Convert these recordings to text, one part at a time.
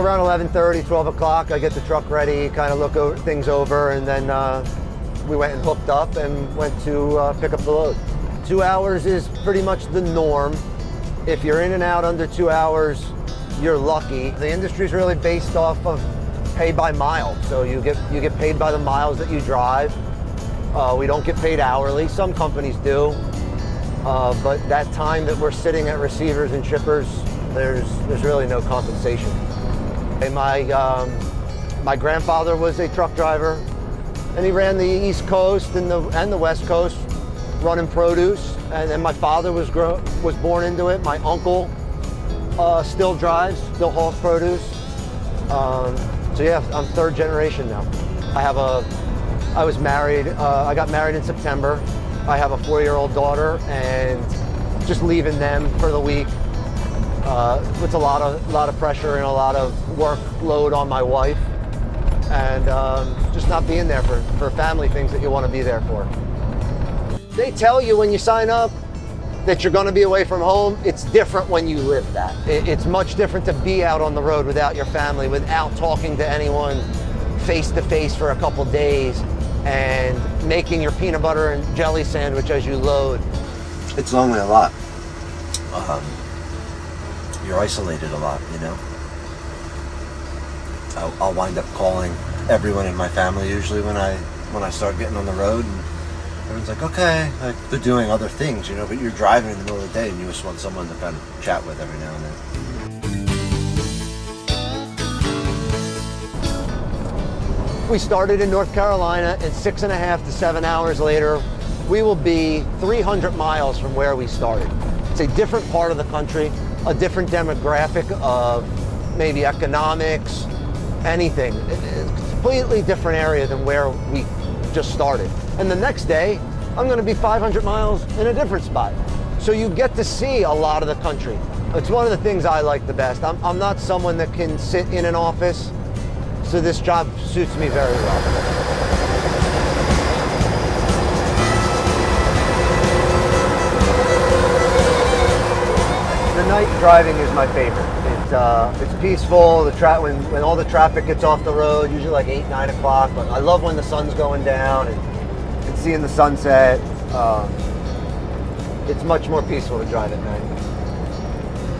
around 11:30, 12 o'clock, I get the truck ready, kind of look things over, and then we went and hooked up and went to pick up the load. 2 hours is pretty much the norm. If you're in and out under 2 hours, you're lucky. The industry is really based off of pay by mile. So you get paid by the miles that you drive. We don't get paid hourly. Some companies do. But that time that we're sitting at receivers and shippers, there's really no compensation. And my grandfather was a truck driver, and he ran the East Coast and the West Coast, running produce. And then my father was born into it. My uncle still drives, still hauls produce. So yeah, I'm third generation now. I was married. I got married in September. I have a 4-year-old daughter, and just leaving them for the week puts a lot of pressure and a lot of workload on my wife, and just not being there for family things that you want to be there for. They tell you when you sign up that you're going to be away from home. It's different when you live that. It's much different to be out on the road without your family, without talking to anyone face to face for a couple days, and making your peanut butter and jelly sandwich as you load. It's lonely a lot. You're isolated a lot, you know. I'll wind up calling everyone in my family usually when I start getting on the road, and everyone's like, okay, like they're doing other things, you know, but you're driving in the middle of the day and you just want someone to kind of chat with every now and then. We started in North Carolina, and 6.5 to 7 hours later, we will be 300 miles from where we started. It's a different part of the country, a different demographic of maybe economics, anything. It's a completely different area than where we just started. And the next day, I'm gonna be 500 miles in a different spot. So you get to see a lot of the country. It's one of the things I like the best. I'm not someone that can sit in an office, so this job suits me very well. The night driving is my favorite. It's peaceful. When all the traffic gets off the road, usually like 8, 9 o'clock. But I love when the sun's going down and seeing the sunset. It's much more peaceful to drive at night.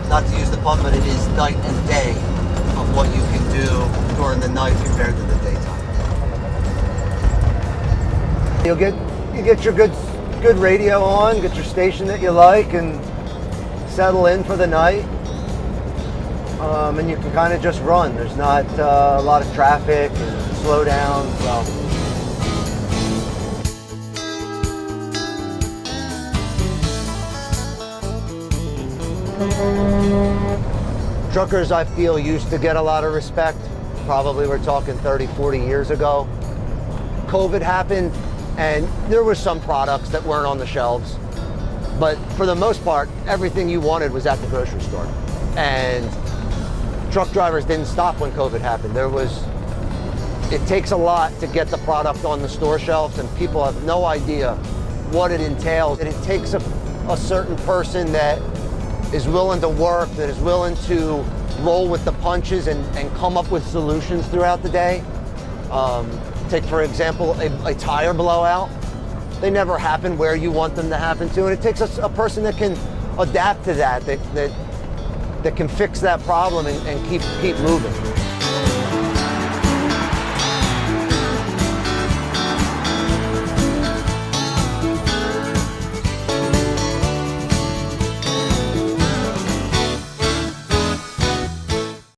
Not to use the pun, but it is night and day of what you can do during the night compared to the daytime. You get your good radio on, get your station that you like, and settle in for the night. And you can kind of just run. There's not a lot of traffic and slow down. Truckers, I feel, used to get a lot of respect. Probably we're talking 30, 40 years ago. COVID happened, and there were some products that weren't on the shelves. But for the most part, everything you wanted was at the grocery store. And truck drivers didn't stop when COVID happened. It takes a lot to get the product on the store shelves, and people have no idea what it entails. And it takes a certain person that is willing to work, that is willing to roll with the punches and come up with solutions throughout the day. Take, for example, a tire blowout. They never happen where you want them to happen to, and it takes a person that can adapt to that can fix that problem and keep moving.